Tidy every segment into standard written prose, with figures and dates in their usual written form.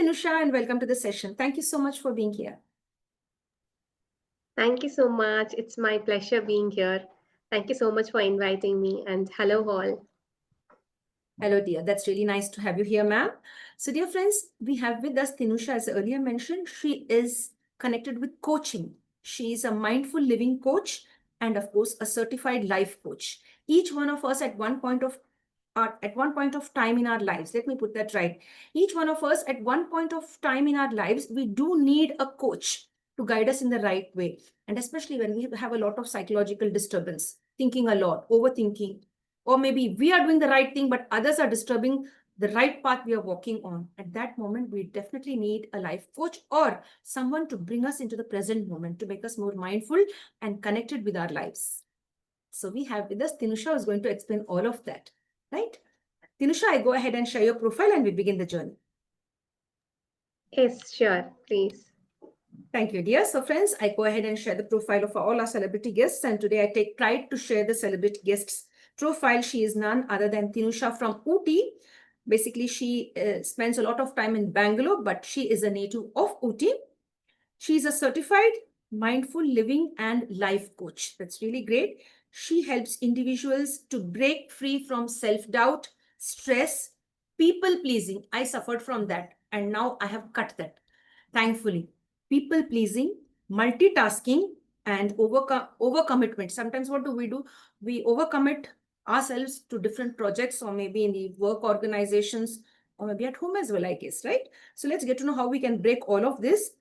Thinusha, and welcome to the session. Thank you so much for being here. Thank you so much. It's my pleasure being here. Thank you so much for inviting me, and hello all. Hello, dear. That's really nice to have you here, ma'am. So, dear friends, we have with us Thinusha, as earlier mentioned. She is connected with coaching. She is a mindful living coach and, of course, a certified life coach. Each one of us at one point of time in our lives, let me put that right. Each one of us at one point of time in our lives, we do need a coach to guide us in the right way. And especially when we have a lot of psychological disturbance, thinking a lot, overthinking, or maybe we are doing the right thing, but others are disturbing the right path we are walking on. At that moment, we definitely need a life coach or someone to bring us into the present moment to make us more mindful and connected with our lives. So we have with us Thinusha, who is going to explain all of that, right? Thinusha, I go ahead and share your profile and we begin the journey. Yes, sure, please. Thank you, dear. So, friends, I go ahead and share the profile of all our celebrity guests. And today I take pride to share the celebrity guests' profile. She is none other than Thinusha from Ooty. Basically, she spends a lot of time in Bangalore, but she is a native of Ooty. She is a certified mindful living and life coach. That's really great. She helps individuals to break free from self-doubt, stress, people pleasing. I suffered from that, and now I have cut that, thankfully. People pleasing, multitasking, and overcommitment. Sometimes what do? We overcommit ourselves to different projects, or maybe in the work organizations, or maybe at home as well, I guess, right? So let's get to know how we can break all of this.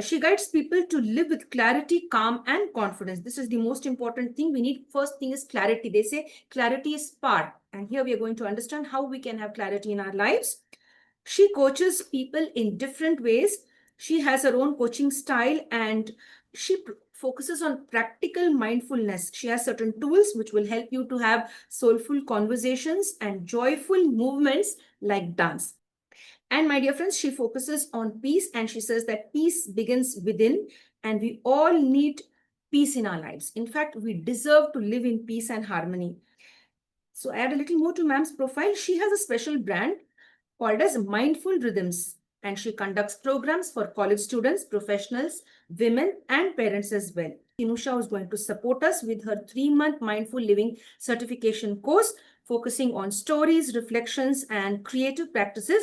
She guides people to live with clarity, calm, and confidence. This is the most important thing. We need first thing is clarity. They say clarity is power. And here we are going to understand how we can have clarity in our lives. She coaches people in different ways. She has her own coaching style and she focuses on practical mindfulness. She has certain tools which will help you to have soulful conversations and joyful movements like dance. And my dear friends, she focuses on peace and she says that peace begins within and we all need peace in our lives. In fact, we deserve to live in peace and harmony. So add a little more to ma'am's profile. She has a special brand called as Mindful Rhythms and she conducts programs for college students, professionals, women and parents as well. Thinusha is going to support us with her 3-month mindful living certification course focusing on stories, reflections and creative practices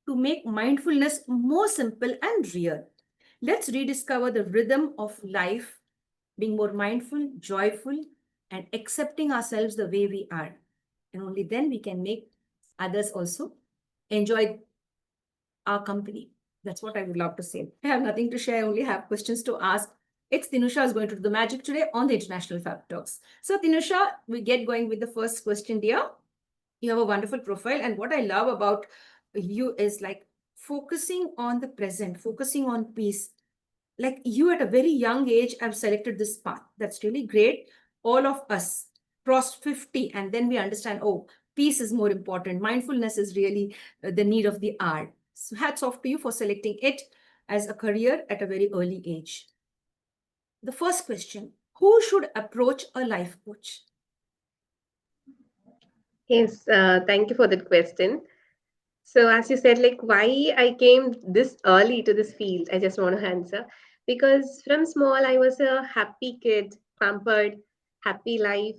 to make mindfulness more simple and real. Let's rediscover the rhythm of life, being more mindful, joyful, and accepting ourselves the way we are. And only then we can make others also enjoy our company. That's what I would love to say. I have nothing to share, I only have questions to ask. It's Thinusha is going to do the magic today on the International Fab Talks. So, Thinusha, we get going with the first question, dear. You have a wonderful profile, and what I love about you is like focusing on the present, focusing on peace. Like you at a very young age have selected this path. That's really great. All of us crossed 50 and then we understand, oh, peace is more important. Mindfulness is really the need of the hour. So hats off to you for selecting it as a career at a very early age. The first question, who should approach a life coach? Yes, thank you for that question. So, as you said, like why I came this early to this field, I just want to answer. Because from small, I was a happy kid, pampered, happy life,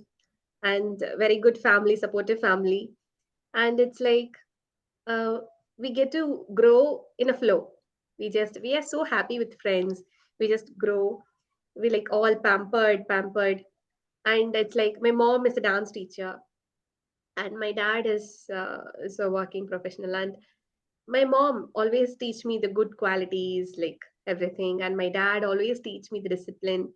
and very good family, supportive family. And it's like uh, we get to grow in a flow. We are so happy with friends. We just grow. We like all pampered, and it's like my mom is a dance teacher, and my dad is a working professional, and my mom always teach me the good qualities, like everything, and my dad always teach me the discipline.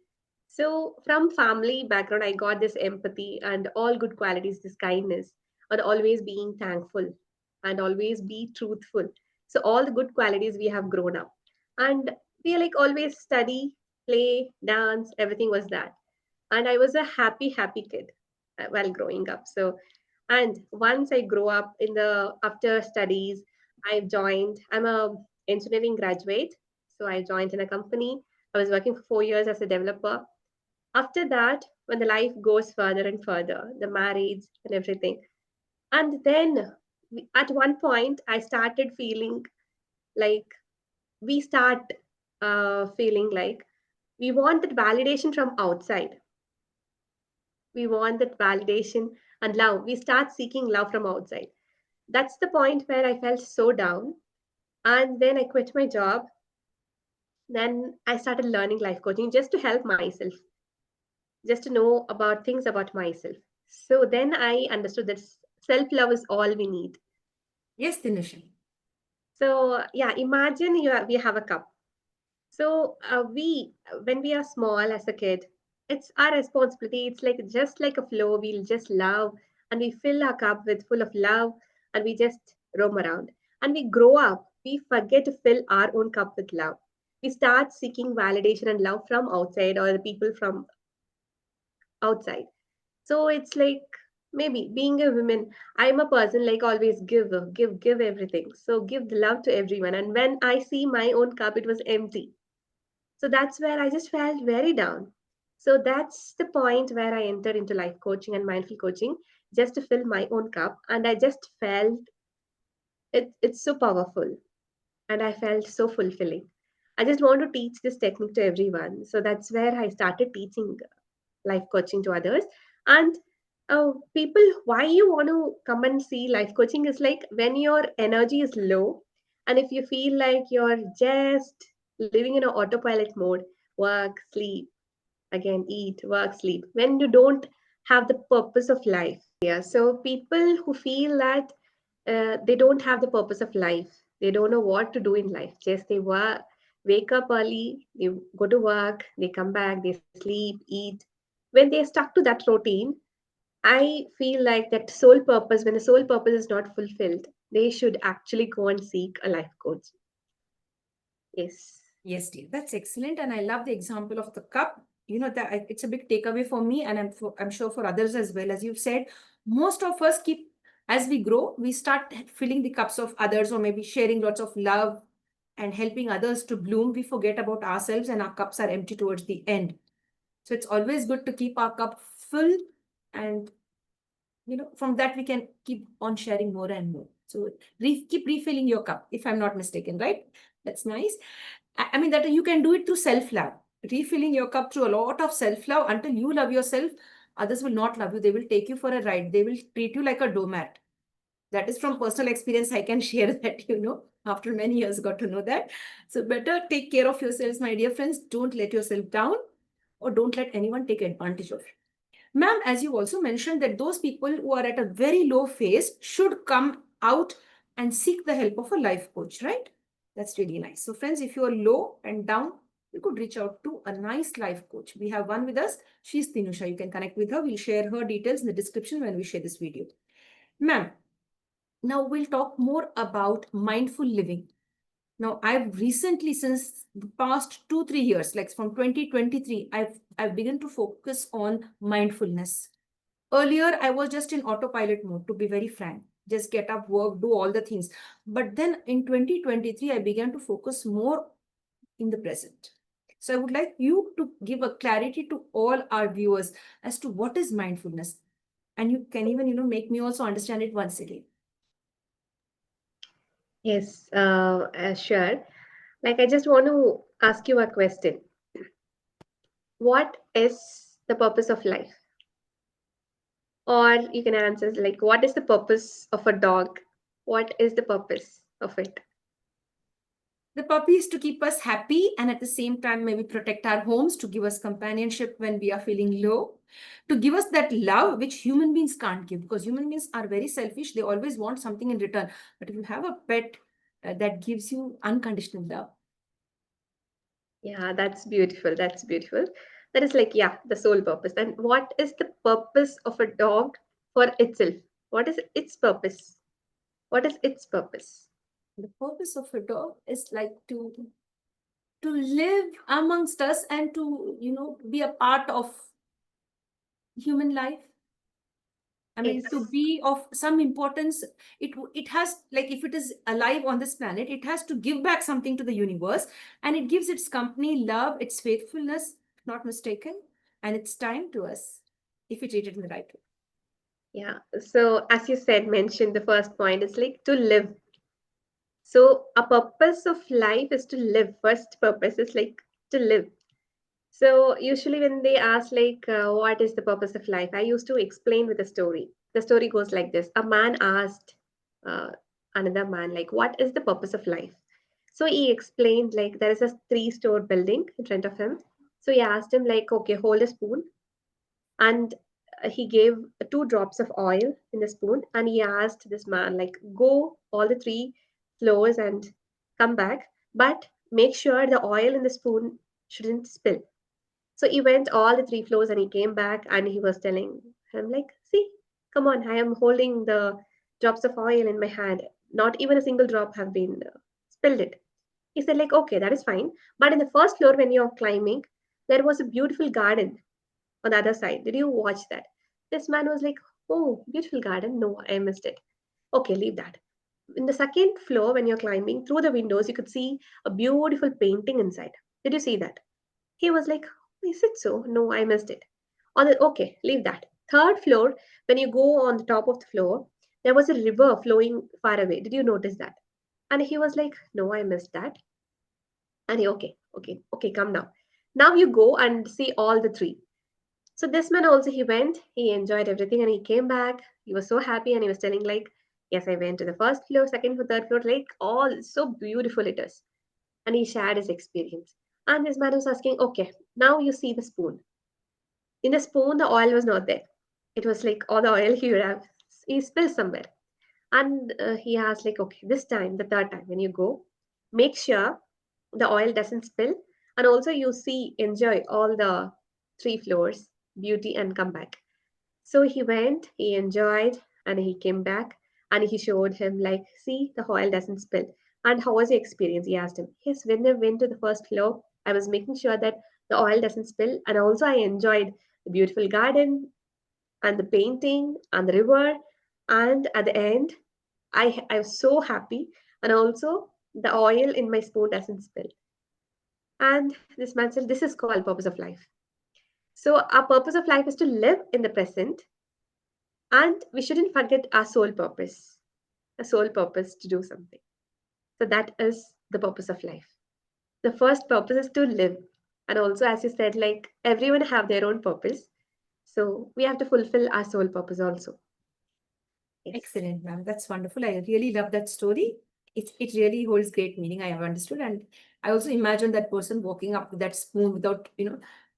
So from family background, I got this empathy and all good qualities, this kindness, and always being thankful and always be truthful. So all the good qualities we have grown up, and we like always study, play, dance, everything was that. And I was a happy kid while growing up. So, and once I grow up in the after studies, I'm a engineering graduate. So I joined in a company. I was working for 4 years as a developer. After that, when the life goes further and further, the marriage and everything. And then at one point, I started feeling Like we start feeling like we want that validation from outside. We want that validation and love. We start seeking love from outside. That's the point where I felt so down. And then I quit my job. Then I started learning life coaching just to help myself, just to know about things about myself. So then I understood that self love is all we need. Yes, Tinusha. So yeah, imagine we have a cup. So when we are small as a kid, it's our responsibility. It's like just like a flow. We'll just love, and we fill our cup with full of love, and we just roam around. And we grow up. We forget to fill our own cup with love. We start seeking validation and love from outside or the people from outside. So it's like maybe being a woman, I'm a person like always give everything. So give the love to everyone. And when I see my own cup, it was empty. So that's where I just felt very down. So that's the point where I entered into life coaching and mindful coaching just to fill my own cup. And I just felt it's so powerful and I felt so fulfilling. I just want to teach this technique to everyone. So that's where I started teaching life coaching to others. And people, why you want to come and see life coaching is like when your energy is low and if you feel like you're just living in an autopilot mode, work, sleep, again, eat, work, sleep, when you don't have the purpose of life. Yeah, so people who feel that they don't have the purpose of life, they don't know what to do in life, just they work, wake up early, they go to work, they come back, they sleep, eat. When they're stuck to that routine, I feel like that sole purpose, when the sole purpose is not fulfilled, they should actually go and seek a life coach. Yes. Yes, dear. That's excellent. And I love the example of the cup. You know, that it's a big takeaway for me, and I'm sure for others as well. As you've said, most of us keep, as we grow, we start filling the cups of others or maybe sharing lots of love and helping others to bloom. We forget about ourselves and our cups are empty towards the end. So it's always good to keep our cup full, and from that we can keep on sharing more and more. So keep refilling your cup, if I'm not mistaken, right? That's nice. I mean that you can do it through self-love, refilling your cup through a lot of self-love. Until you love yourself, others will not love you. They will take you for a ride. They will treat you like a doormat. That is from personal experience. I can share that, after many years got to know that. So better take care of yourselves, my dear friends. Don't let yourself down, or don't let anyone take advantage of you. Ma'am, as you also mentioned that those people who are at a very low phase should come out and seek the help of a life coach, right? That's really nice. So friends, if you are low and down, you could reach out to a nice life coach. We have one with us. She's Tinusha. You can connect with her. We'll share her details in the description when we share this video. Ma'am, now we'll talk more about mindful living. Now, I've recently, since the past 2-3 years, like from 2023, I've begun to focus on mindfulness. Earlier, I was just in autopilot mode, to be very frank. Just get up, work, do all the things. But then in 2023, I began to focus more in the present. So I would like you to give a clarity to all our viewers as to what is mindfulness. And you can even, make me also understand it once again. Yes, sure. Like, I just want to ask you a question. What is the purpose of life? Or you can answer like, what is the purpose of a dog? What is the purpose of it? The puppy is to keep us happy and at the same time maybe protect our homes, to give us companionship when we are feeling low, to give us that love which human beings can't give, because human beings are very selfish. They always want something in return. But if you have a pet that gives you unconditional love. Yeah, that's beautiful. That's beautiful. That is like, yeah, the sole purpose. And what is the purpose of a dog for itself? What is its purpose? What is its purpose? The purpose of a dog is like to live amongst us and to, be a part of human life. I mean, to Yes. be of some importance, it has, like, if it is alive on this planet, it has to give back something to the universe, and it gives its company love, its faithfulness, if not mistaken, and its time to us, if we treat it in the right way. Yeah. So as you said, mentioned the first point is like to live. So a purpose of life is to live. First purpose is like to live. So usually when they ask like what is the purpose of life, I used to explain with a story. The story goes like this: a man asked uh, another man like, "What is the purpose of life?" So he explained like there is a three-story building in front of him. So he asked him like, "Okay, hold a spoon," and he gave two drops of oil in the spoon, and he asked this man like, "Go all the three floors and come back, but make sure the oil in the spoon shouldn't spill." So he went all the three floors and he came back and he was telling him, like, see, come on, I am holding the drops of oil in my hand. Not even a single drop have been spilled it. He said, like, okay, that is fine. But in the first floor, when you're climbing, there was a beautiful garden on the other side. Did you watch that? This man was like, oh, beautiful garden. No, I missed it. Okay, leave that. In the second floor, when you're climbing through the windows, you could see a beautiful painting inside. Did you see that? He was like, is it so? No, I missed it. On the okay, leave that. Third floor, when you go on the top of the floor, there was a river flowing far away. Did you notice that? And he was like, no, I missed that. And he, okay, come now. Now you go and see all the three. So this man also, he went, he enjoyed everything and he came back. He was so happy and he was telling like, yes, I went to the first floor, second floor, third floor, like all so beautiful it is. And he shared his experience. And this man was asking, okay, now you see the spoon. In the spoon, the oil was not there. It was like all the oil he would have, he spilled somewhere. And he asked, like, okay, this time, the third time, when you go, make sure the oil doesn't spill. And also, you see, enjoy all the three floors, beauty, and come back. So he went, he enjoyed, and he came back and he showed him, like, see, the oil doesn't spill. And how was your experience? He asked him. Yes, when I went to the first floor, I was making sure that the oil doesn't spill. And also, I enjoyed the beautiful garden and the painting and the river. And at the end, I was so happy. And also, the oil in my spoon doesn't spill. And this man said, this is called purpose of life. So, our purpose of life is to live in the present. And we shouldn't forget our sole purpose, a sole purpose to do something. So that is the purpose of life. The first purpose is to live. And also, as you said, like everyone have their own purpose. So we have to fulfill our sole purpose also. Yes. Excellent, ma'am. That's wonderful. I really love that story. It really holds great meaning. I have understood, and I also imagine that person walking up with that spoon without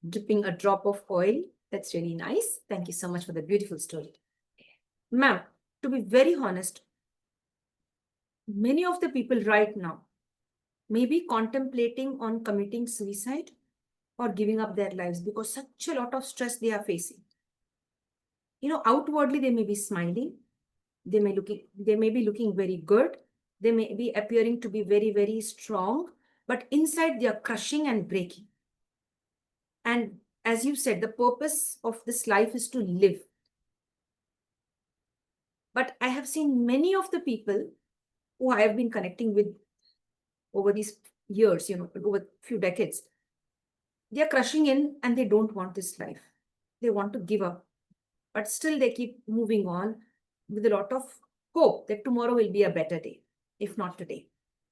dripping a drop of oil. That's really nice. Thank you so much for the beautiful story, ma'am. To be very honest, many of the people right now may be contemplating on committing suicide or giving up their lives because such a lot of stress they are facing. Outwardly they may be smiling, they may be looking very good, they may be appearing to be very, very strong, but inside they are crushing and breaking. And as you said, the purpose of this life is to live. But I have seen many of the people who I have been connecting with over these years, over a few decades, they are crushing in and they don't want this life. They want to give up, but still they keep moving on with a lot of hope that tomorrow will be a better day, if not today.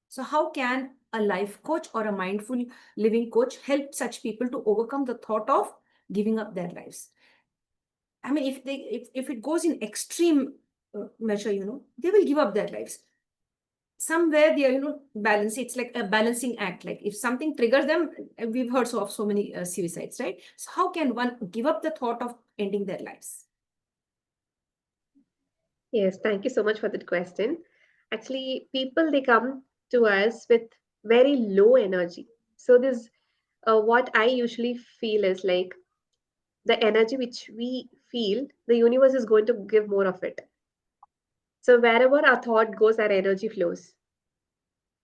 So, how can a life coach or a mindful living coach help such people to overcome the thought of giving up their lives? I mean, if it goes in extreme measure, they will give up their lives. Somewhere they are, balance. It's like a balancing act. Like if something triggers them, we've heard of so many suicides, right? So, how can one give up the thought of ending their lives? Yes, thank you so much for that question. Actually, people they come to us with very low energy. So this what I usually feel is like the energy which we feel, the universe is going to give more of it. So wherever our thought goes, our energy flows.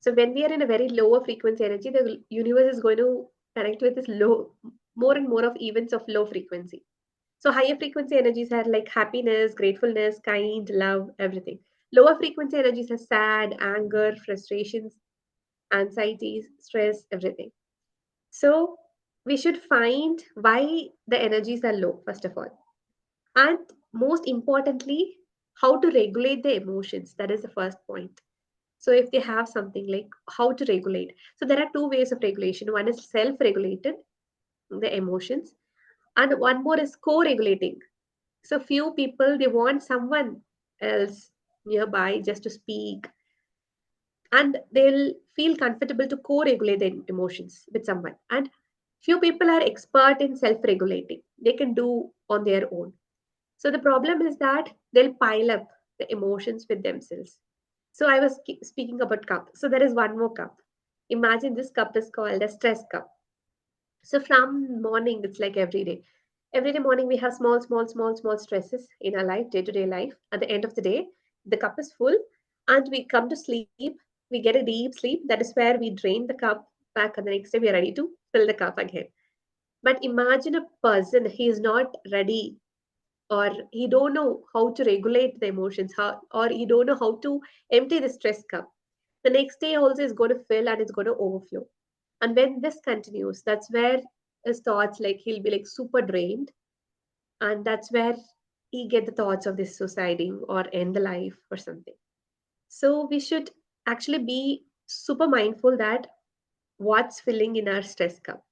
So when we are in a very lower frequency energy, the universe is going to connect with this low, more and more of events of low frequency. So higher frequency energies are like happiness, gratefulness, kind, love, everything. Lower frequency energies are sad, anger, frustrations, anxieties, stress, everything. So we should find why the energies are low, first of all. And most importantly, how to regulate the emotions. That is the first point. So if they have something like how to regulate, so there are two ways of regulation. One is self-regulated, the emotions, and one more is co-regulating. So few people, they want someone else nearby just to speak, and they'll feel comfortable to co-regulate their emotions with someone. And few people are expert in self-regulating. They can do on their own. So the problem is that they'll pile up the emotions with themselves. So I was speaking about cup. So there is one more cup. Imagine this cup is called a stress cup. So from morning, it's like every day. Every day morning, we have small, small, small, small stresses in our life, day-to-day life. At the end of the day, the cup is full, and we come to sleep. We get a deep sleep. That is where we drain the cup back, and the next day we are ready to fill the cup again. But imagine a person, he is not ready, or he don't know how to regulate the emotions, or he don't know how to empty the stress cup. The next day also is going to fill and it's going to overflow. And when this continues, that's where his thoughts, like he'll be like super drained, and that's where he get the thoughts of this suiciding or end the life or something. So we should actually be super mindful that what's filling in our stress cup.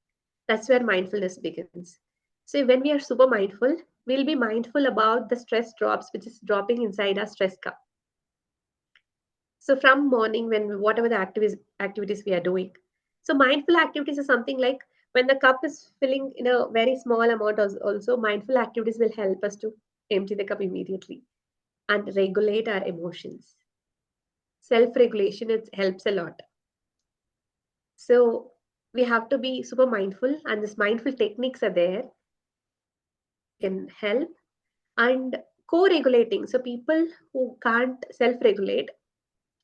That's where mindfulness begins. So when we are super mindful, we'll be mindful about the stress drops which is dropping inside our stress cup. So from morning, when whatever the activities we are doing, so mindful activities is something like when the cup is filling in a very small amount. Also, mindful activities will help us to empty the cup immediately and regulate our emotions. Self-regulation, it helps a lot. So we have to be super mindful, and this mindful techniques are there which we can help. And co-regulating, so people who can't self-regulate,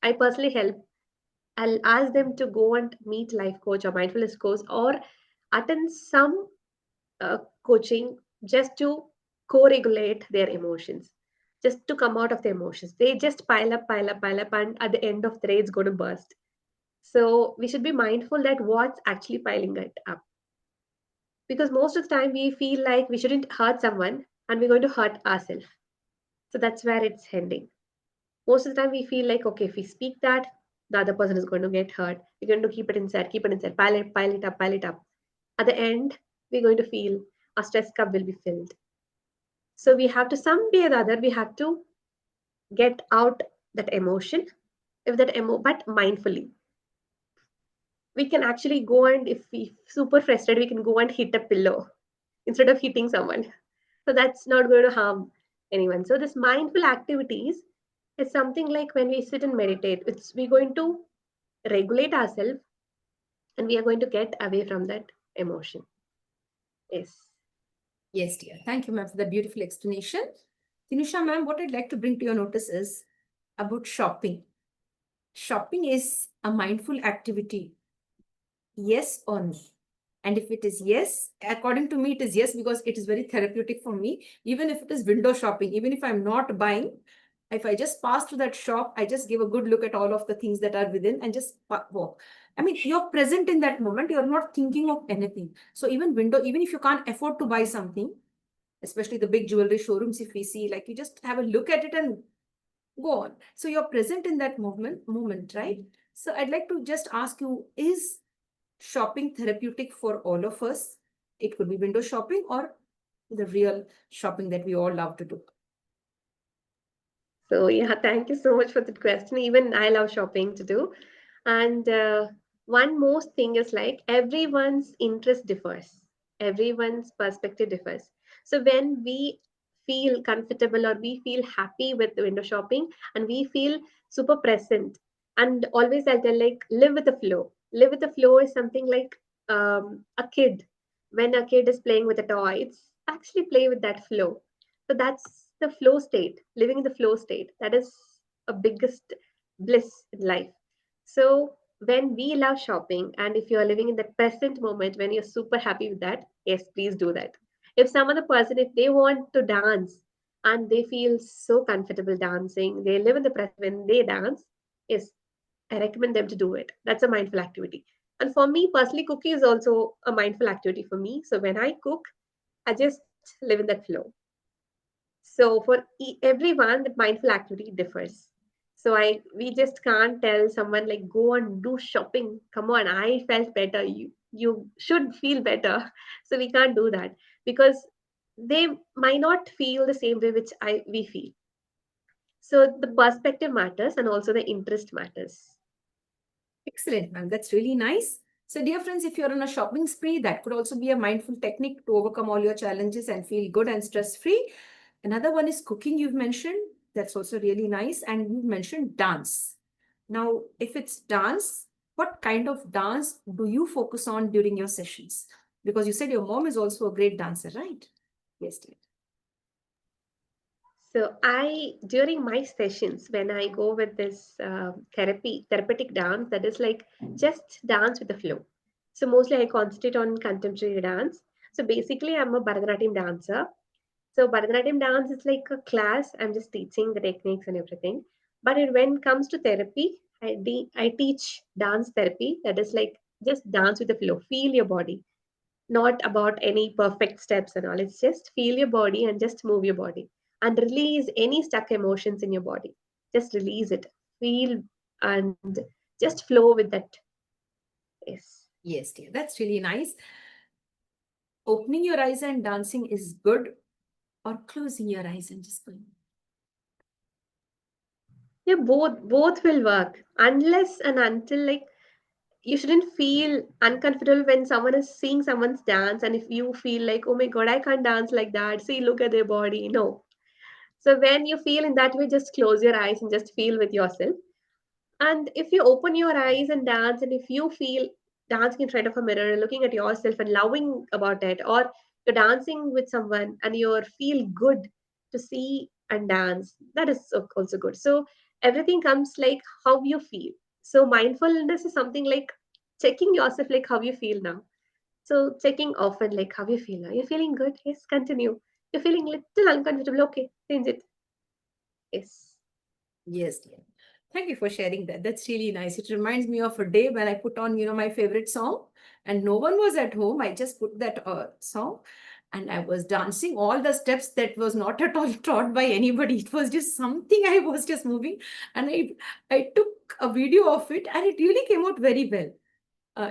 I personally help. I'll ask them to go and meet life coach or mindfulness coach, or attend some coaching just to co-regulate their emotions, just to come out of the emotions. They just pile up, and at the end of the day, it's going to burst. So we should be mindful that what's actually piling it up, because most of the time we feel like we shouldn't hurt someone, and we're going to hurt ourselves. So that's where it's ending. Most of the time we feel like, okay, if we speak that, the other person is going to get hurt. We're going to keep it inside, pile it up, pile it up. At the end, we're going to feel our stress cup will be filled. So we have to, someday or the other, we have to get out that emotion, if that but mindfully. We can actually go, and if we super frustrated, we can go and hit a pillow instead of hitting someone. So that's not going to harm anyone. So this mindful activities is something like when we sit and meditate, it's we're going to regulate ourselves, and we are going to get away from that emotion. Yes. Yes, dear. Thank you, ma'am, for that beautiful explanation. Tinusha, ma'am, what I'd like to bring to your notice is about shopping. Shopping is a mindful activity. Yes or no? And if it is yes, according to me, it is yes, because it is very therapeutic for me. Even if it is window shopping, even if I'm not buying, if I just pass through that shop, I just give a good look at all of the things that are within and just walk. I mean, you're present in that moment. You're not thinking of anything. So even window, even if you can't afford to buy something, especially the big jewelry showrooms, if we see, like, you just have a look at it and go on. So you're present in that moment, right? So I'd like to just ask you, is shopping therapeutic for all of us? It could be window shopping or the real shopping that we all love to do. So yeah, thank you so much for that question. Even I love shopping to do. And one most thing is like everyone's interest differs, everyone's perspective differs. So when we feel comfortable or we feel happy with the window shopping, and we feel super present, and always I'll tell like live with the flow. Live with the flow is something like a kid. When a kid is playing with a toy, it's actually play with that flow. So that's the flow state, living in the flow state. That is a biggest bliss in life. So when we love shopping, and if you're living in that present moment when you're super happy with that, yes, please do that. If some other person, if they want to dance and they feel so comfortable dancing, they live in the present when they dance, yes, I recommend them to do it. That's a mindful activity. And for me personally, cooking is also a mindful activity for me. So when I cook, I just live in that flow. So for everyone, the mindful activity differs. So we just can't tell someone like go and do shopping. Come on, I felt better. You should feel better. So we can't do that because they might not feel the same way which I we feel. So the perspective matters and also the interest matters. Excellent, ma'am. That's really nice. So, dear friends, if you're on a shopping spree, that could also be a mindful technique to overcome all your challenges and feel good and stress free. Another one is cooking, you've mentioned. That's also really nice. And you've mentioned dance. Now, if it's dance, what kind of dance do you focus on during your sessions? Because you said your mom is also a great dancer, right? Yes, dear. So I during my sessions when I go with this therapeutic dance, that is like just dance with the flow. So mostly I concentrate on contemporary dance. So basically I'm a Bharatanatyam dancer. So Bharatanatyam dance is like a class. I'm just teaching the techniques and everything. But when it comes to therapy, I teach dance therapy. That is like just dance with the flow. Feel your body, not about any perfect steps and all. It's just feel your body and just move your body and release any stuck emotions in your body. Just release it, feel, and just flow with that. Yes. Yes, dear. That's really nice. Opening your eyes and dancing is good, or closing your eyes and just going. Yeah, both will work unless and until like you shouldn't feel uncomfortable when someone is seeing someone's dance, and if you feel like, oh my god, I can't dance like that, see, look at their body. No. So when you feel in that way, just close your eyes and just feel with yourself. And if you open your eyes and dance, and if you feel dancing in front of a mirror, looking at yourself and loving about it, or you're dancing with someone and you feel good to see and dance, that is also good. So everything comes like how you feel. So mindfulness is something like checking yourself, like how you feel now. So checking often, like how you feel now. You're feeling good? Yes, continue. You're feeling little uncomfortable? Okay, change it. Yes. Yes, dear. Thank you for sharing that. That's really nice. It reminds me of a day when I put on, my favorite song and no one was at home. I just put that song and I was dancing all the steps that was not at all taught by anybody. It was just something I was just moving and I took a video of it and it really came out very well.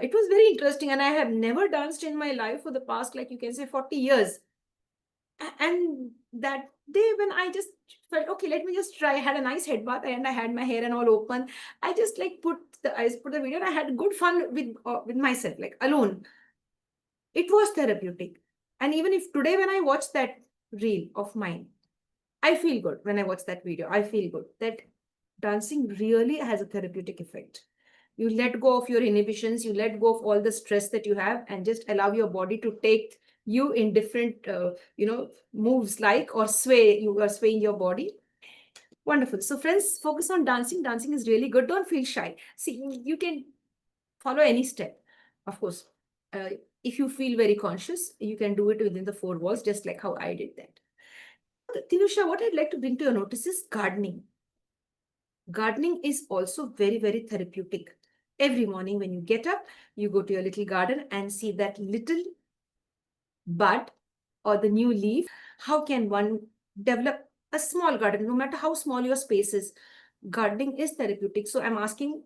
It was very interesting and I have never danced in my life for the past, like you can say, 40 years. And that day when I just felt okay, let me just try. I had a nice head bath and I had my hair and all open. I just like put the video and I had good fun with myself, like alone. It was therapeutic. And even if today when I watch that reel of mine, I feel good when I watch that video. I feel good that dancing really has a therapeutic effect. You let go of your inhibitions, you let go of all the stress that you have, and just allow your body to take you in different, moves like or sway. You are swaying your body. Wonderful. So, friends, focus on dancing. Dancing is really good. Don't feel shy. See, you can follow any step, of course. Uh, if you feel very conscious, you can do it within the four walls, just like how I did that. Tinusha, what I'd like to bring to your notice is gardening. Gardening is also very, very therapeutic. Every morning when you get up, you go to your little garden and see that little bud or the new leaf. How can one develop a small garden, no matter how small your space is? Gardening is therapeutic. So I'm asking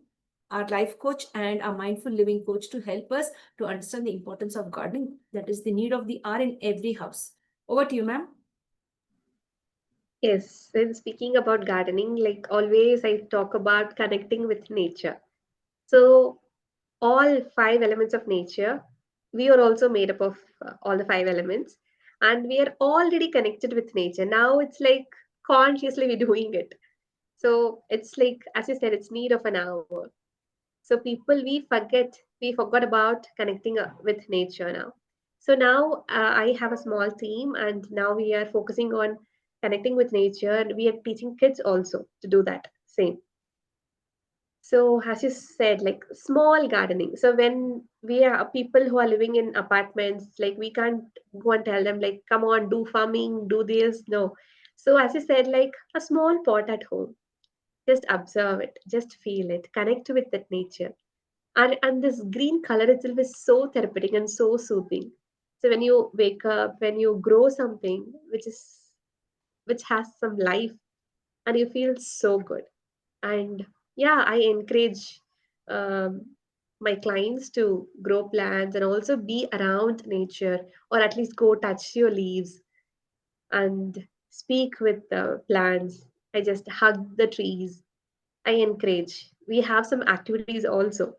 our life coach and our mindful living coach to help us to understand the importance of gardening. That is the need of the hour in every house. Over to you, ma'am. Yes, when speaking about gardening, like always, I talk about connecting with nature. So, all five elements of nature, we are also made up of all the five elements, and we are already connected with nature. Now it's like consciously we're doing it. So, it's like, as you said, it's need of an hour. So, people, we forgot about connecting with nature now. So, now I have a small team, and now we are focusing on connecting with nature, and we are teaching kids also to do that same. So, as you said, like small gardening. So, when we are people who are living in apartments, like we can't go and tell them, like, come on, do farming, do this. No. So, as you said, like a small pot at home, just observe it, just feel it, connect with that nature. And this green color itself is so therapeutic and so soothing. So, when you wake up, when you grow something which has some life, and you feel so good. And yeah, I encourage um, my clients to grow plants and also be around nature, or at least go touch your leaves and speak with the plants. I just hug the trees. I encourage. We have some activities also.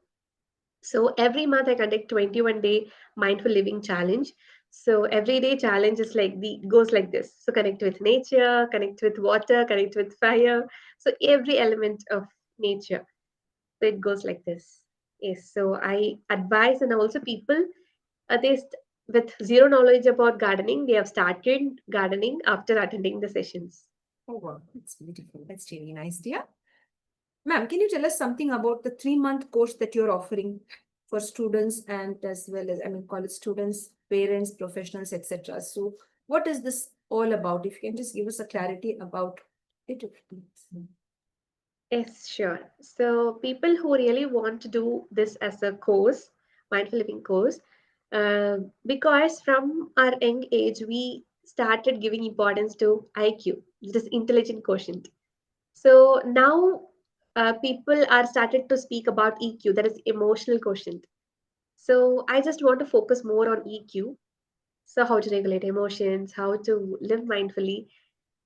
So every month I conduct 21-day mindful living challenge. So every day challenge is like the goes like this. So connect with nature, connect with water, connect with fire. So every element of nature. So it goes like this. Yes. So I advise, and also people, with zero knowledge about gardening, they have started gardening after attending the sessions. Oh, wow, that's beautiful. That's really nice, dear. Ma'am, can you tell us something about the 3-month course that you're offering for students and as well as, I mean, college students, parents, professionals, etc. So, what is this all about? If you can just give us a clarity about it. Please. Yes, sure. So people who really want to do this as a course, mindful living course, because from our young age we started giving importance to IQ, this intelligent quotient. So now people are started to speak about EQ, that is emotional quotient. So I just want to focus more on EQ. So how to regulate emotions, how to live mindfully,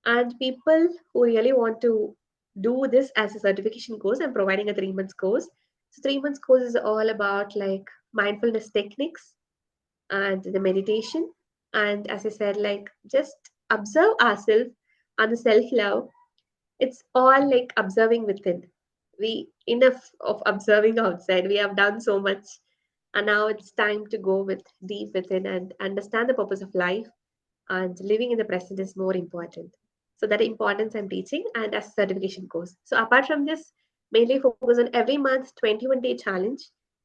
and people who really want to do this as a certification course, I'm providing a 3 months course. So 3 months course is all about like mindfulness techniques and the meditation. And as I said, like just observe ourselves and the self-love. It's all like observing within. We enough of observing outside. We have done so much. And now it's time to go with deep within and understand the purpose of life, and living in the present is more important. So that importance I'm teaching and as a certification course. So apart from this, mainly focus on every month 21-day challenge.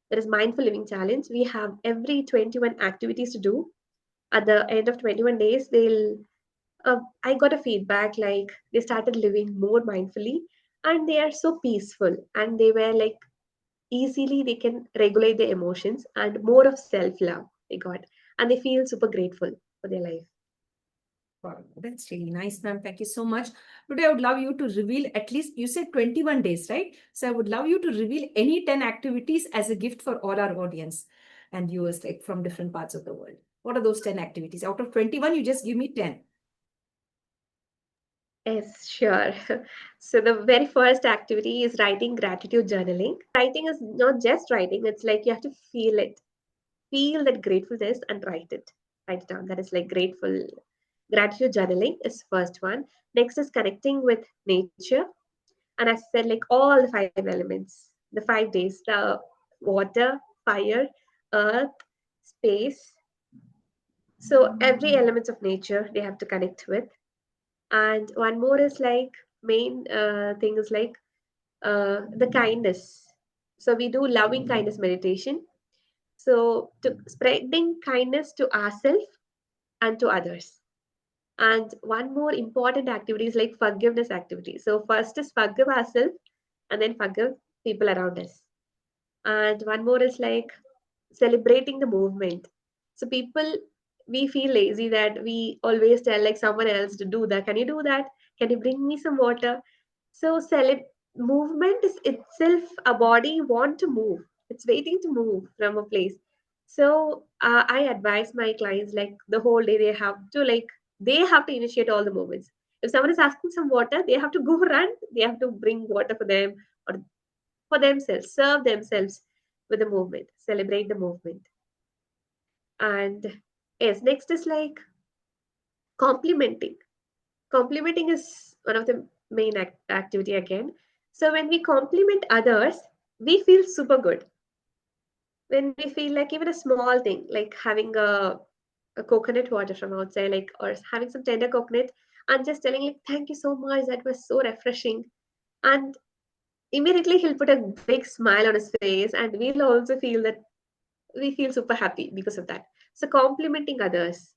That is mindful living challenge. We have every 21 activities to do. At the end of 21 days, I got a feedback like they started living more mindfully, and they are so peaceful, and they were like easily they can regulate their emotions, and more of self-love they got, and they feel super grateful for their life. Wow, that's really nice, ma'am. Thank you so much. Today, I would love you to reveal at least, you said 21 days, right? So I would love you to reveal any 10 activities as a gift for all our audience and viewers like from different parts of the world. What are those 10 activities? Out of 21, you just give me 10. Yes, sure. So the very first activity is writing gratitude journaling. Writing is not just writing, it's like you have to feel it. Feel that gratefulness and write it. Write it down. That is like grateful. Gratitude journaling is first one. Next is connecting with nature. And I said like all the 5 elements, the 5 days, the water, fire, earth, space. So every element of nature they have to connect with. And one more is like main thing is like the kindness. So we do loving kindness meditation. So to spreading kindness to ourselves and to others. And one more important activity is like forgiveness activity. So first is forgive ourselves and then forgive people around us. And one more is like celebrating the movement. So people, we feel lazy that we always tell like someone else to do that. Can you do that? Can you bring me some water? So movement is itself a body want to move. It's waiting to move from a place. So I advise my clients like the whole day they have to initiate all the movements. If someone is asking some water, they have to go run. They have to bring water for them, or for themselves, serve themselves with the movement, celebrate the movement. And yes, next is like complimenting. Complimenting is one of the main activity again. So when we compliment others, we feel super good. When we feel like even a small thing, like having a coconut water from outside, like or having some tender coconut, and just telling like thank you so much, that was so refreshing. And immediately he'll put a big smile on his face, and we'll also feel that we feel super happy because of that. So complimenting others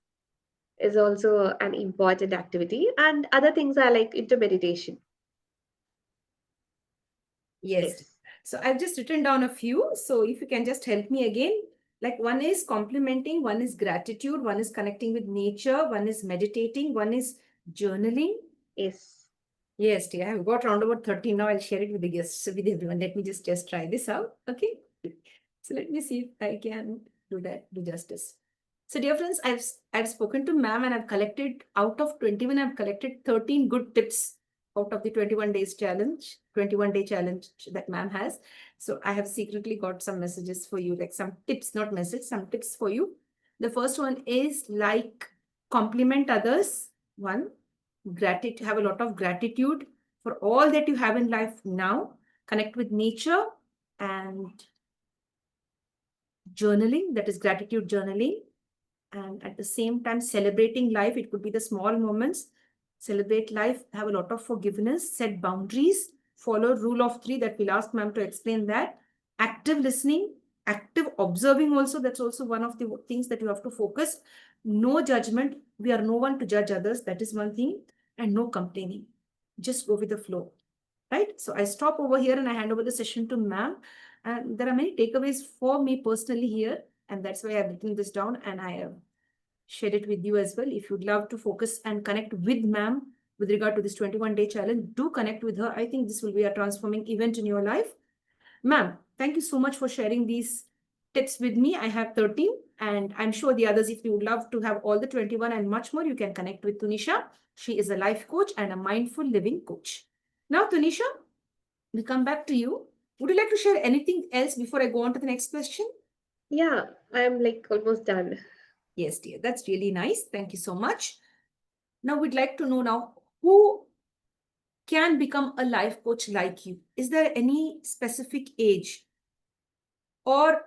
is also an important activity, and other things are like into meditation. Yes. Yes. So I've just written down a few. So if you can just help me again. Like one is complimenting, one is gratitude, one is connecting with nature, one is meditating, one is journaling. Yes. Yes, dear. I've got around about 13 now. I'll share it with the guests, with everyone. Let me just try this out. Okay. So let me see if I can do justice. So, dear friends, I've spoken to ma'am and I've collected out of 21, I've collected 13 good tips out of the 21 days challenge, 21-day challenge that ma'am has. So I have secretly got some messages for you, like some tips, not message, some tips for you. The first one is like compliment others. One, gratitude, have a lot of gratitude for all that you have in life now. Connect with nature and journaling, that is gratitude journaling. And at the same time, celebrating life. It could be the small moments. Celebrate life, have a lot of forgiveness, set boundaries, follow rule of three that we'll ask ma'am to explain that. Active listening, active observing also. That's also one of the things that you have to focus. No judgment. We are no one to judge others. That is one thing. And no complaining. Just go with the flow. Right? So I stop over here and I hand over the session to ma'am. And there are many takeaways for me personally here. And that's why I've written this down and I have share it with you as well. If you'd love to focus and connect with ma'am with regard to this 21-day challenge, do connect with her. I think this will be a transforming event in your life. Ma'am, thank you so much for sharing these tips with me. I have 13 and I'm sure the others, if you would love to have all the 21 and much more, you can connect with Tunisha. She is a life coach and a mindful living coach. Now, Tunisha, we come back to you. Would you like to share anything else before I go on to the next question? Yeah, I'm like almost done. Yes, dear. That's really nice. Thank you so much. Now, we'd like to know now who can become a life coach like you? Is there any specific age or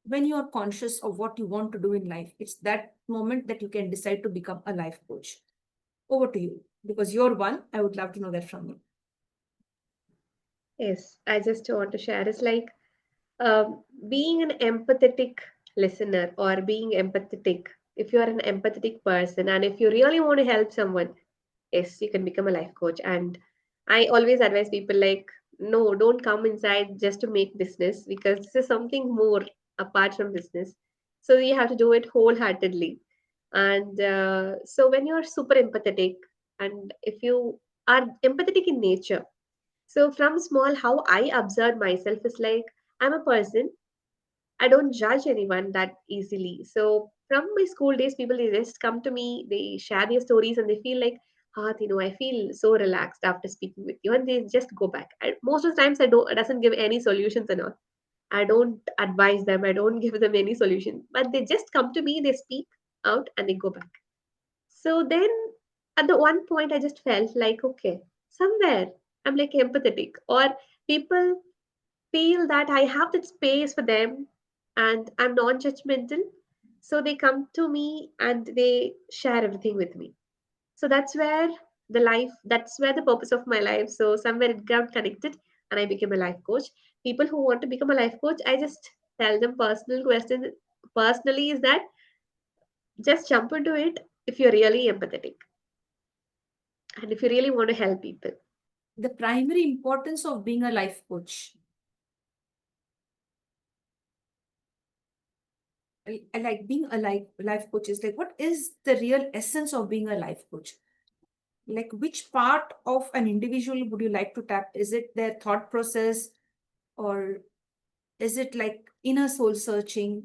when you are conscious of what you want to do in life? It's that moment that you can decide to become a life coach. Over to you because you're one. I would love to know that from you. Yes, I just want to share is like being an empathetic listener or being empathetic. If you are an empathetic person and if you really want to help someone, yes, you can become a life coach. And I always advise people like, no, don't come inside just to make business because this is something more apart from business. So you have to do it wholeheartedly. And so when you're super empathetic and if you are empathetic in nature, so from small, how I observe myself is like I'm a person. I don't judge anyone that easily. So from my school days, people they just come to me, they share their stories, and they feel like, ah, you know, I feel so relaxed after speaking with you, and they just go back. And most of the times, I don't it doesn't give any solutions and all. I don't advise them. I don't give them any solution, but they just come to me, they speak out, and they go back. So then, at the one point, I just felt like, okay, somewhere I'm like empathetic, or people feel that I have that space for them and I'm non judgmental. So they come to me and they share everything with me. So that's where the purpose of my life. So somewhere it got connected and I became a life coach. People who want to become a life coach, I just tell them personal question personally is that just jump into it if you're really empathetic and if you really want to help people. The primary importance of being a life coach. I like being a life coach is like, what is the real essence of being a life coach? Like, which part of an individual would you like to tap? Is it their thought process or is it like inner soul searching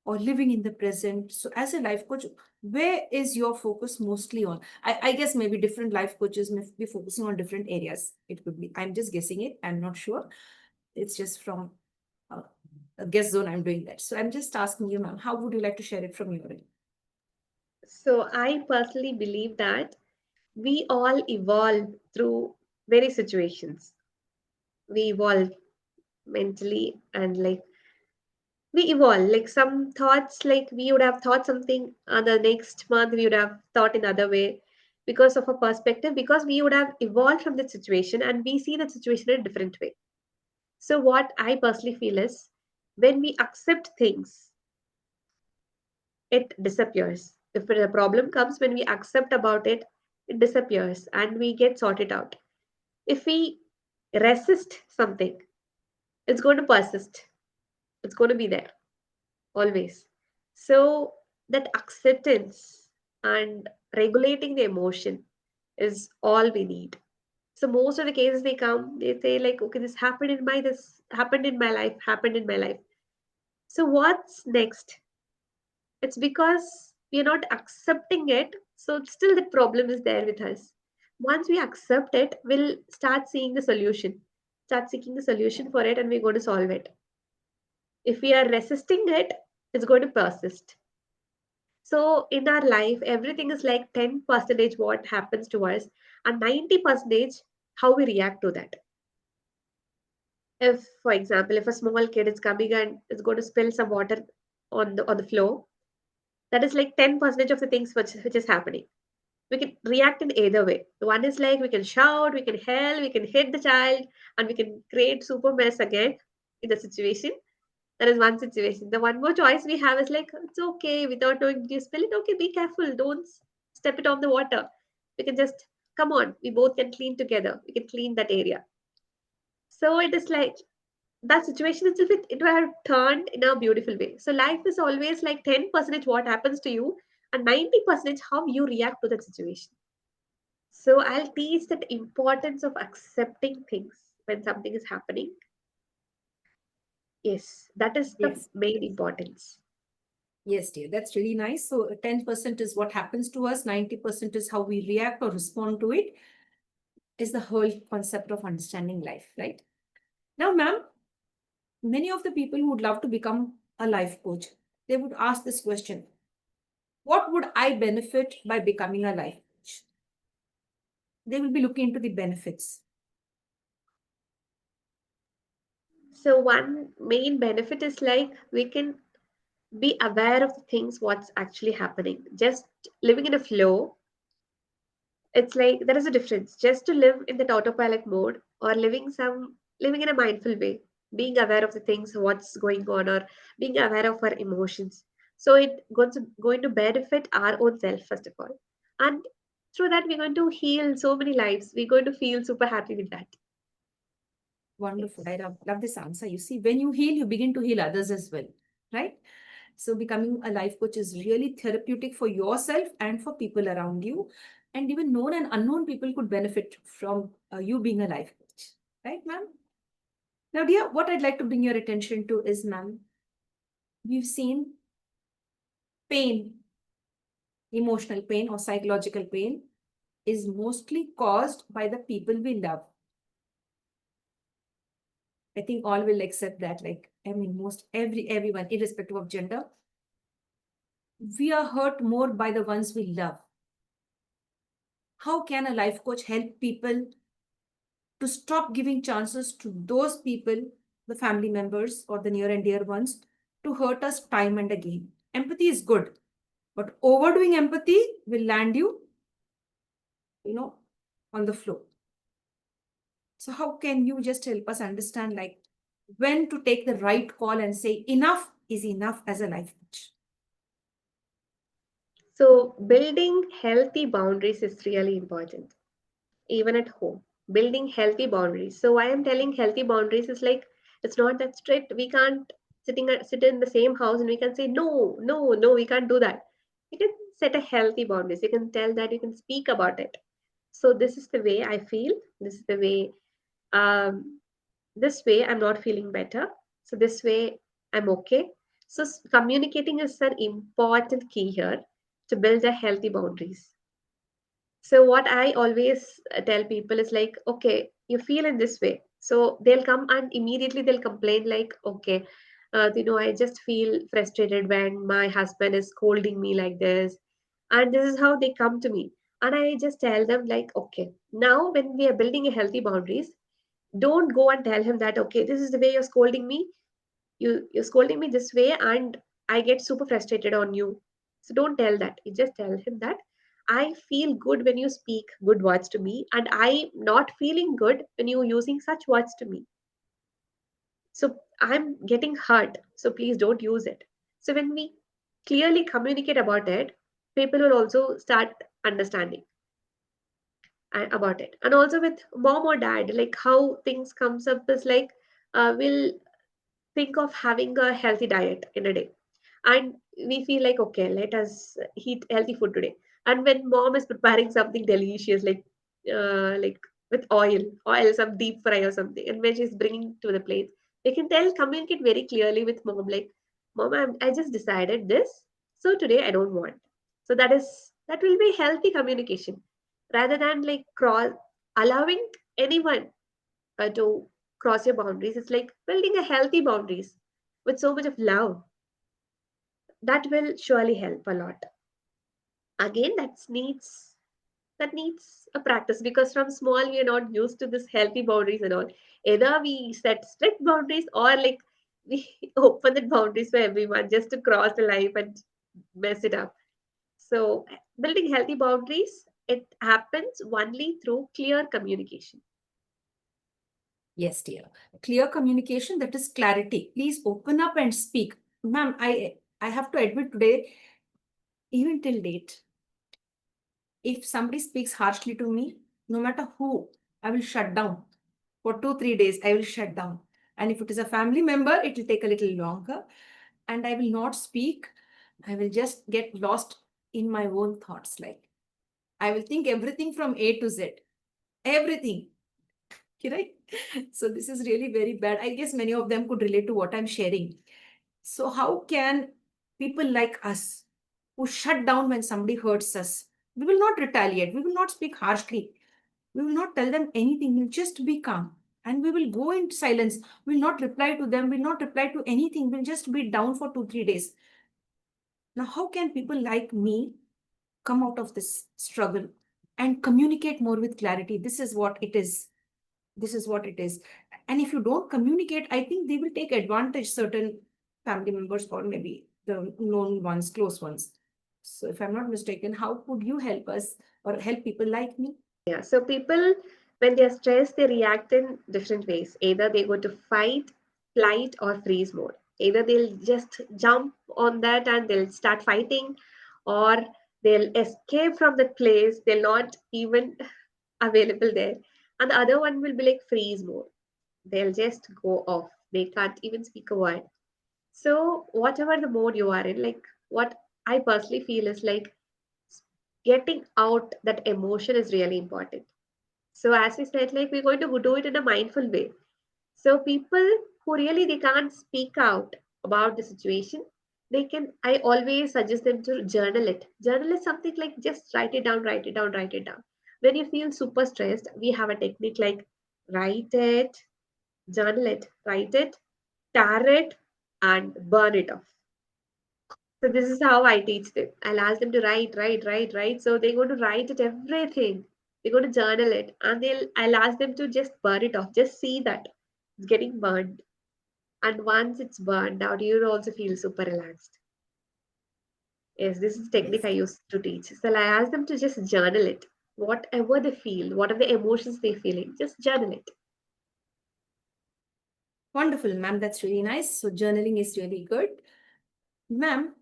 or living in the present? So as a life coach, where is your focus mostly on? I guess maybe different life coaches may be focusing on different areas. It could be, I'm just guessing it, I'm not sure. It's just from uh, a guess zone I'm doing that. So I'm just asking you, ma'am, how would you like to share it from your end? So I personally believe that we all evolve through various situations. We evolve mentally and like we evolve like some thoughts like we would have thought something the next month we would have thought in other way because of a perspective because we would have evolved from that situation and we see that situation in a different way. So what I personally feel is when we accept things it disappears. If a problem comes when we accept about it, it disappears and we get sorted out. If we resist something, it's going to persist. It's going to be there always. So that acceptance and regulating the emotion is all we need. So most of the cases they come, they say like, okay, this happened in my life, happened in my life. So what's next? It's because we're not accepting it. So still the problem is there with us. Once we accept it, we'll start seeing the solution, start seeking the solution for it, and we're going to solve it. If we are resisting it, it's going to persist. So in our life, everything is like 10 percentage what happens to us, and 90 percentage how we react to that. If, for example, if a small kid is coming and is going to spill some water on the floor, that is like 10 percentage of the things which is happening. We can react in either way. One is like we can shout, we can yell, we can hit the child, and we can create super mess again in the situation. That is one situation. The one more choice we have is like, it's okay, without knowing, did you spill it? Okay, be careful, don't step it on the water. We can just, come on, we both can clean together. We can clean that area. So it is like, that situation itself, it will have turned in a beautiful way. So life is always like 10% what happens to you, and 90% how you react to that situation. So I'll teach that importance of accepting things when something is happening. Yes, that is the Yes. main importance. Yes, dear. That's really nice. So 10% is what happens to us, 90% is how we react or respond to it, is the whole concept of understanding life, right? Now, ma'am, many of the people who would love to become a life coach, they would ask this question: what would I benefit by becoming a life coach? They will be looking into the benefits. So one main benefit is like we can be aware of the things what's actually happening. Just living in a flow, it's like there is a difference. Just to live in that autopilot mode or living in a mindful way, being aware of the things what's going on or being aware of our emotions. So it going to benefit our own self first of all. And through that we're going to heal so many lives. We're going to feel super happy with that. Wonderful. Yes. I love this answer. You see, when you heal, you begin to heal others as well, right? So becoming a life coach is really therapeutic for yourself and for people around you. And even known and unknown people could benefit from you being a life coach, right, ma'am? Now, dear, what I'd like to bring your attention to is, ma'am, we've seen pain, emotional pain or psychological pain is mostly caused by the people we love. I think all will accept that. Like, I mean, most everyone, irrespective of gender, we are hurt more by the ones we love. How can a life coach help people to stop giving chances to those people, the family members or the near and dear ones, to hurt us time and again? Empathy is good, but overdoing empathy will land you, you know, on the floor. So how can you just help us understand like when to take the right call and say enough is enough as a life coach? So building healthy boundaries is really important, even at home. Building healthy boundaries. So why I'm telling healthy boundaries is like it's not that strict. We can't sit in the same house and we can say no, no, no. We can't do that. You can set a healthy boundaries. You can tell that. You can speak about it. So this is the way I feel. This is the way. Um, this way I'm not feeling better. So this way I'm okay. So communicating is an important key here to build a healthy boundaries. So what I always tell people is like, okay, you feel in this way. So they'll come and immediately they'll complain like, okay, I just feel frustrated when my husband is scolding me like this. And this is how they come to me. And I just tell them like, okay, now when we are building a healthy boundaries, don't go and tell him that, okay, this is the way you're scolding me. You're scolding me this way and I get super frustrated on you. So don't tell that. You just tell him that I feel good when you speak good words to me, and I'm not feeling good when you're using such words to me. So I'm getting hurt. So please don't use it. So when we clearly communicate about it, people will also start understanding about it. And also with mom or dad, like how things comes up is like we'll think of having a healthy diet in a day, and we feel like okay, let us eat healthy food today. And when mom is preparing something delicious like like with oil, some deep fry or something. And when she's bringing to the plate, they can communicate very clearly with mom, like, Mom, I just decided this, so today I don't want. So that will be healthy communication, rather than like allowing anyone to cross your boundaries. It's like building a healthy boundaries with so much of love. That will surely help a lot. Again, that needs a practice, because from small we are not used to this healthy boundaries and all. Either we set strict boundaries, or like we open the boundaries for everyone just to cross the line and mess it up. So building healthy boundaries, it happens only through clear communication. Yes, dear. Clear communication, that is clarity. Please open up and speak. Ma'am, I have to admit today, even till date, if somebody speaks harshly to me, no matter who, I will shut down. For 2, 3 days, I will shut down. And if it is a family member, it will take a little longer. And I will not speak. I will just get lost in my own thoughts. Like, I will think everything from A to Z. Everything. Right? So this is really very bad. I guess many of them could relate to what I'm sharing. So how can people like us, who shut down when somebody hurts us, we will not retaliate, we will not speak harshly, we will not tell them anything, we'll just be calm and we will go into silence. We'll not reply to them, we'll not reply to anything, we'll just be down for 2, 3 days. Now, how can people like me come out of this struggle and communicate more with clarity? This is what it is. This is what it is. And if you don't communicate, I think they will take advantage, certain family members or maybe the known ones, close ones. So if I'm not mistaken, how could you help us or help people like me? Yeah, so people, when they're stressed, they react in different ways. Either they go to fight, flight, or freeze mode. Either they'll just jump on that and they'll start fighting, or they'll escape from that place. They'll not even available there. And the other one will be like freeze mode. They'll just go off. They can't even speak a word. So whatever the mode you are in, like what I personally feel is like getting out that emotion is really important. So as I said, like we're going to do it in a mindful way. So people who really they can't speak out about the situation, they can. I always suggest them to journal it. Journal is something like just write it down, write it down, write it down. When you feel super stressed, we have a technique like write it, journal it, write it, tear it, and burn it off. So this is how I teach them. I'll ask them to write, write, write, write. So they're going to write it everything. They're going to journal it, and I'll ask them to just burn it off. Just see that it's getting burned. And once it's burned out, you will also feel super relaxed. Yes, this is technique Yes. I used to teach. So I ask them to just journal it. Whatever they feel, what are the emotions they're feeling, just journal it. Wonderful, ma'am. That's really nice. So journaling is really good. Ma'am,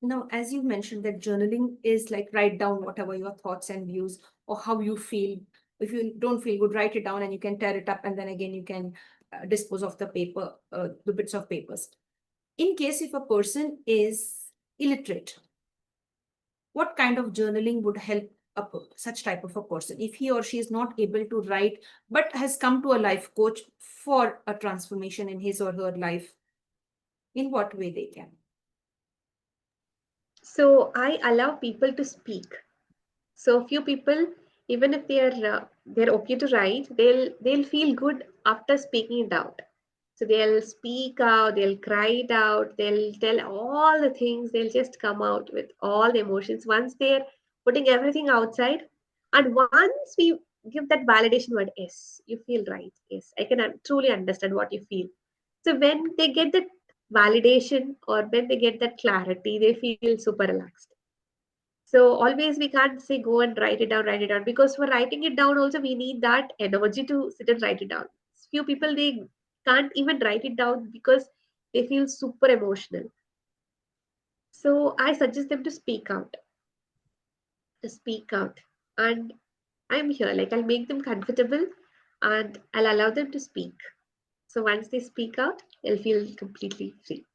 now, as you mentioned that journaling is like write down whatever your thoughts and views or how you feel. If you don't feel good, write it down and you can tear it up and then again you can dispose of the paper, the bits of papers. In case if a person is illiterate, what kind of journaling would help such type of a person if he or she is not able to write but has come to a life coach for a transformation in his or her life? In what way they can? So I allow people to speak. So few people, even if they're okay to write, they'll feel good after speaking it out. So they'll speak out, they'll cry it out, they'll tell all the things, they'll just come out with all the emotions once they're putting everything outside. And once we give that validation word, yes, you feel right. Yes, I can truly understand what you feel. So when they get that validation or when they get that clarity, they feel super relaxed. So always we can't say go and write it down, because for writing it down also we need that energy to sit and write it down. Few people they can't even write it down because they feel super emotional. So I suggest them to speak out, and I'm here. Like I'll make them comfortable, and I'll allow them to speak. So once they speak out, they'll feel completely free.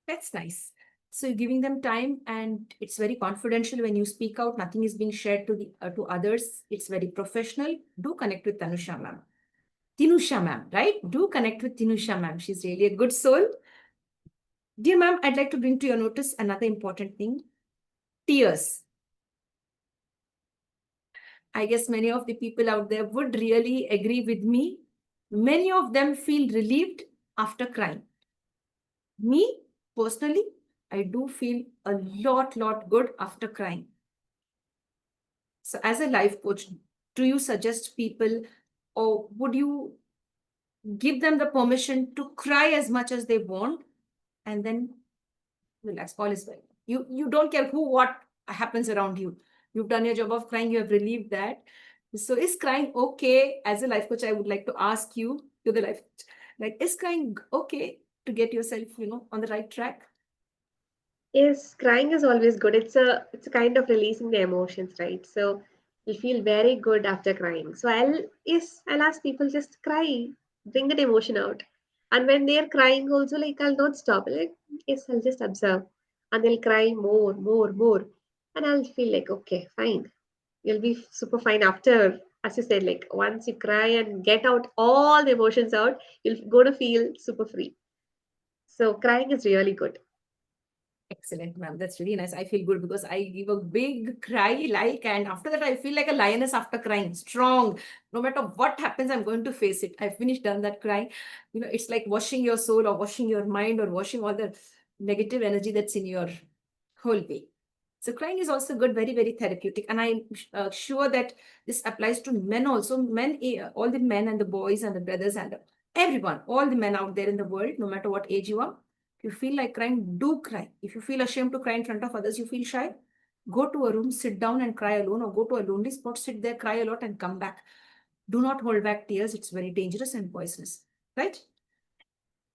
That's nice. So you're giving them time, and it's very confidential when you speak out. Nothing is being shared to the to others. It's very professional. Do connect with Tanusha ma'am. Tinusha ma'am, right? Do connect with Tinusha ma'am. She's really a good soul. Dear ma'am, I'd like to bring to your notice another important thing. Tears. I guess many of the people out there would really agree with me. Many of them feel relieved after crying. Me, personally, I do feel a lot good after crying. So as a life coach, do you suggest people, or would you give them the permission to cry as much as they want and then relax? All is well. You don't care who what happens around you. You've done your job of crying, you have relieved that. So is crying okay? As a life coach, I would like to ask you, to the life coach, like, is crying okay to get yourself, on the right track? Yes, crying is always good. It's a kind of releasing the emotions, right? So you feel very good after crying. So I'll ask people just cry, bring that emotion out. And when they're crying also, like I'll not stop. Like, yes, I'll just observe. And they'll cry more, more, more. And I'll feel like, okay, fine. You'll be super fine after, as you said, like once you cry and get out all the emotions out, you'll go to feel super free. So crying is really good. Excellent, ma'am. That's really nice. I feel good because I give a big cry, and after that, I feel like a lioness after crying, strong. No matter what happens, I'm going to face it. I finished done that crying. It's like washing your soul or washing your mind or washing all the negative energy that's in your whole way. So crying is also good, very, very therapeutic. And I'm sure that this applies to men also. Men, all the men and the boys and the brothers and everyone, all the men out there in the world, no matter what age you are. If you feel like crying, do cry. If you feel ashamed to cry in front of others, you feel shy, go to a room, sit down and cry alone, or go to a lonely spot, sit there, cry a lot, and come back. Do not hold back tears. It's very dangerous and poisonous. Right?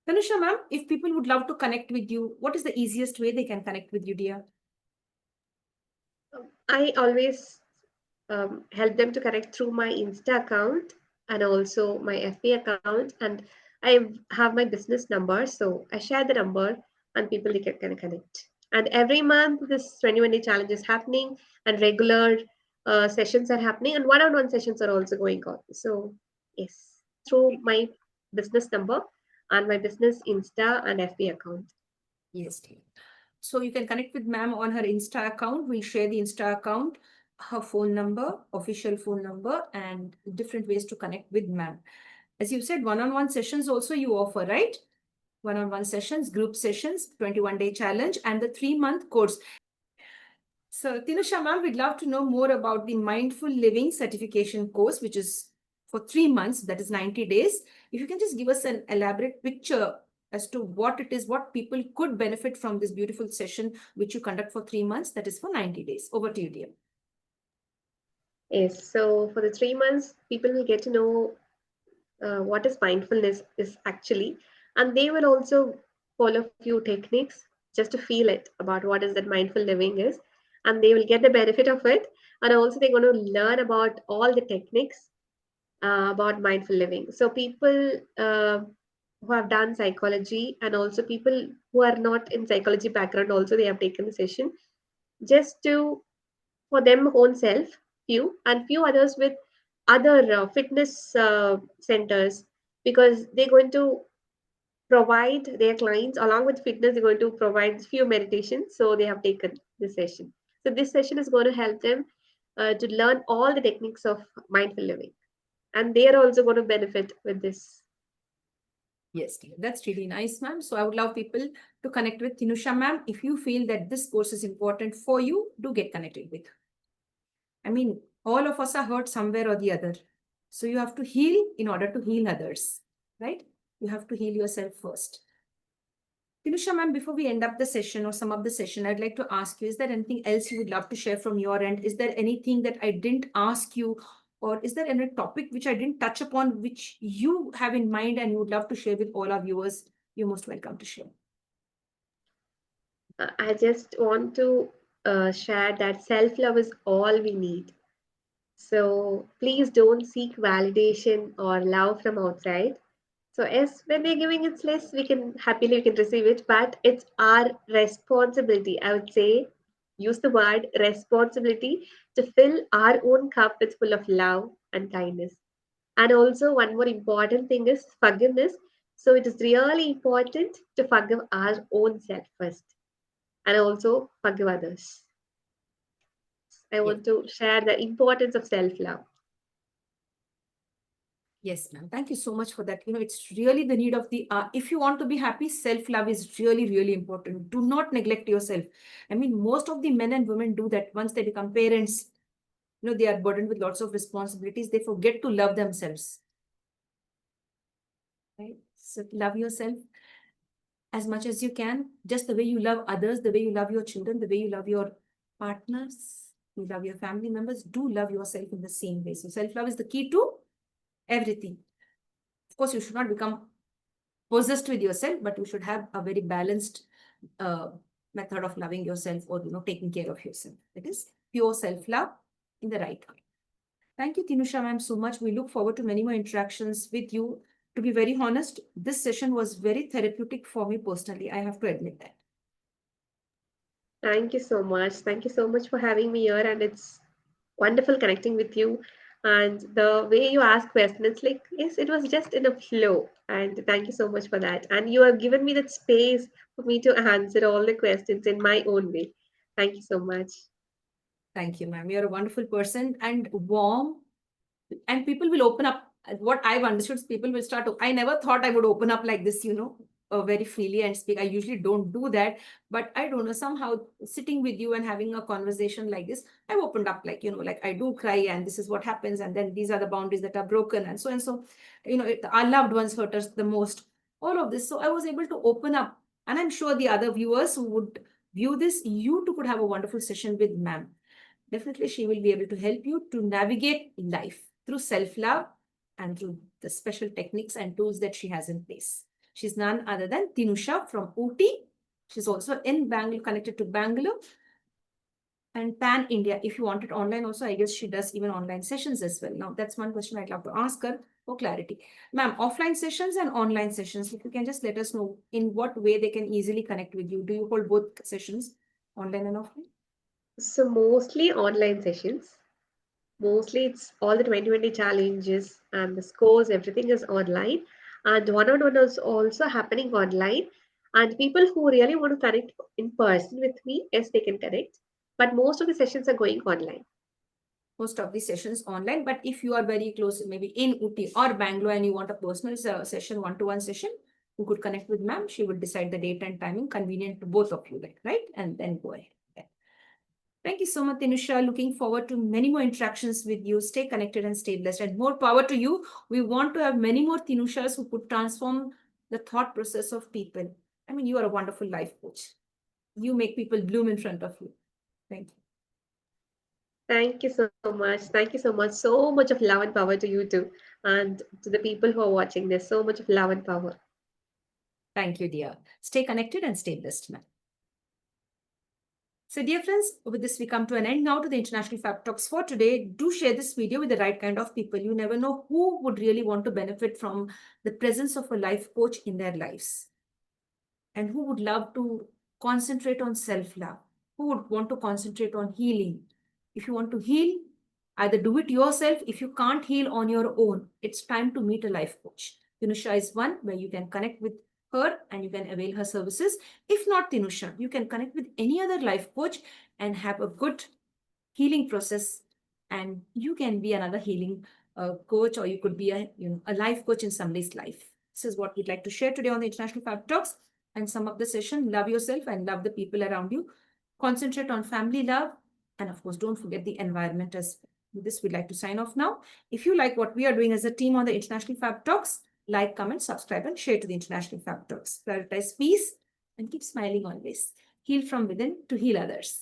Tanusha, ma'am, if people would love to connect with you, what is the easiest way they can connect with you, dear? I always help them to connect through my Insta account and also my FB account. And have my business number. So I share the number and people they can connect. And every month, this 21-day challenge is happening and regular sessions are happening and one-on-one sessions are also going on. So, yes, through my business number and my business Insta and FB account. Yes, dear. So you can connect with ma'am on her Insta account. We'll share the Insta account, her phone number, official phone number, and different ways to connect with ma'am. As you said, one-on-one sessions also you offer, right? One-on-one sessions, group sessions, 21-day challenge, and the 3-month course. So, Tinusha ma'am, we'd love to know more about the Mindful Living Certification course, which is for 3 months, that is 90 days. If you can just give us an elaborate picture as to what it is, what people could benefit from this beautiful session, which you conduct for 3 months, that is for 90 days. Over to you, dear. Yes, so for the 3 months, people will get to know what is mindfulness is actually, and they will also follow a few techniques just to feel it about what is that mindful living is, and they will get the benefit of it, and also they're going to learn about all the techniques about mindful living. So people who have done psychology and also people who are not in psychology background also they have taken the session just to for them own self, few and few others with other fitness centers because they're going to provide their clients along with fitness they're going to provide few meditations so they have taken this session. So this session is going to help them to learn all the techniques of mindful living and they are also going to benefit with this. Yes, dear. That's really nice, ma'am. So I would love people to connect with Tinusha ma'am. If you feel that this course is important for you, do get connected with her. I mean, all of us are hurt somewhere or the other. So you have to heal in order to heal others, right? You have to heal yourself first. Pinusha ma'am, before we end up the session or sum up the session, I'd like to ask you, is there anything else you would love to share from your end? Is there anything that I didn't ask you? Or is there any topic which I didn't touch upon, which you have in mind and you would love to share with all our viewers? You're most welcome to share. I just want to share that self love is all we need. So please don't seek validation or love from outside. So yes, when they're giving it's less, we can receive it, but it's our responsibility. I would say, use the word responsibility to fill our own cup with full of love and kindness. And also, one more important thing is forgiveness. So it is really important to forgive our own self first, and also forgive others. I Yes. want to share the importance of self love. Yes, ma'am. Thank you so much for that. It's really the need of the, if you want to be happy, self-love is really, really important. Do not neglect yourself. I mean, most of the men and women do that once they become parents. They are burdened with lots of responsibilities. They forget to love themselves, right? So love yourself as much as you can, just the way you love others, the way you love your children, the way you love your partners, you love your family members. Do love yourself in the same way. So self-love is the key to everything. Of course, you should not become possessed with yourself, but you should have a very balanced uh, method of loving yourself, or taking care of yourself. It is pure self-love in the right way. Thank you, Tinusha ma'am, so much. We look forward to many more interactions with you. To be very honest, this session was very therapeutic for me personally. I have to admit that. Thank you so much. Thank you so much for having me here, and it's wonderful connecting with you. And the way you ask questions, it's like, yes, it was just in a flow. And thank you so much for that. And you have given me that space for me to answer all the questions in my own way. Thank you so much. Thank you, ma'am. You're a wonderful person and warm, and people will open up. What I've understood is people will start to, I never thought I would open up like this, very freely and speak. I usually don't do that, but I don't know, somehow sitting with you and having a conversation like this, I've opened up, like, like I do cry, and this is what happens, and then these are the boundaries that are broken, and so and so, our loved ones hurt us the most, all of this. So I was able to open up, and I'm sure the other viewers who would view this, you too could have a wonderful session with ma'am. Definitely, she will be able to help you to navigate life through self love and through the special techniques and tools that she has in place. She's none other than Tinusha from Ooty. She's also in Bangalore, connected to Bangalore and Pan India. If you want it online, also, I guess she does even online sessions as well. Now, that's one question I'd love to ask her for clarity. Ma'am, offline sessions and online sessions, if you can just let us know in what way they can easily connect with you. Do you hold both sessions, online and offline? So, mostly online sessions. Mostly it's all the 2020 challenges and the scores, everything is online. And one-on-one is also happening online. And people who really want to connect in person with me, yes, they can connect. But most of the sessions are going online. Most of the sessions online. But if you are very close, maybe in Uti or Bangalore, and you want a personal session, one-to-one session, you could connect with ma'am. She would decide the date and timing convenient to both of you, right? And then go ahead. Yeah. Thank you so much, Tinusha. Looking forward to many more interactions with you. Stay connected and stay blessed. And more power to you. We want to have many more Tinushas who could transform the thought process of people. I mean, you are a wonderful life coach. You make people bloom in front of you. Thank you. Thank you so much. Thank you so much. So much of love and power to you too. And to the people who are watching, there's so much of love and power. Thank you, dear. Stay connected and stay blessed, ma'am. So dear friends, with this we come to an end now to the International Fab Talks for today. Do share this video with the right kind of people. You never know who would really want to benefit from the presence of a life coach in their lives, and who would love to concentrate on self-love, who would want to concentrate on healing. If you want to heal, either do it yourself. If you can't heal on your own, it's time to meet a life coach. Tinusha is one where you can connect with her and you can avail her services. If not Tinusha, you can connect with any other life coach and have a good healing process, and you can be another healing coach, or you could be a life coach in somebody's life. This is what we'd like to share today on the International Fab Talks. And sum up the session: love yourself and love the people around you. Concentrate on family love, and of course, don't forget the environment as well. With this, we'd like to sign off now. If you like what we are doing as a team on the International Fab Talks, like, comment, subscribe, and share to the International Fab Talks. Prioritize peace and keep smiling always. Heal from within to heal others.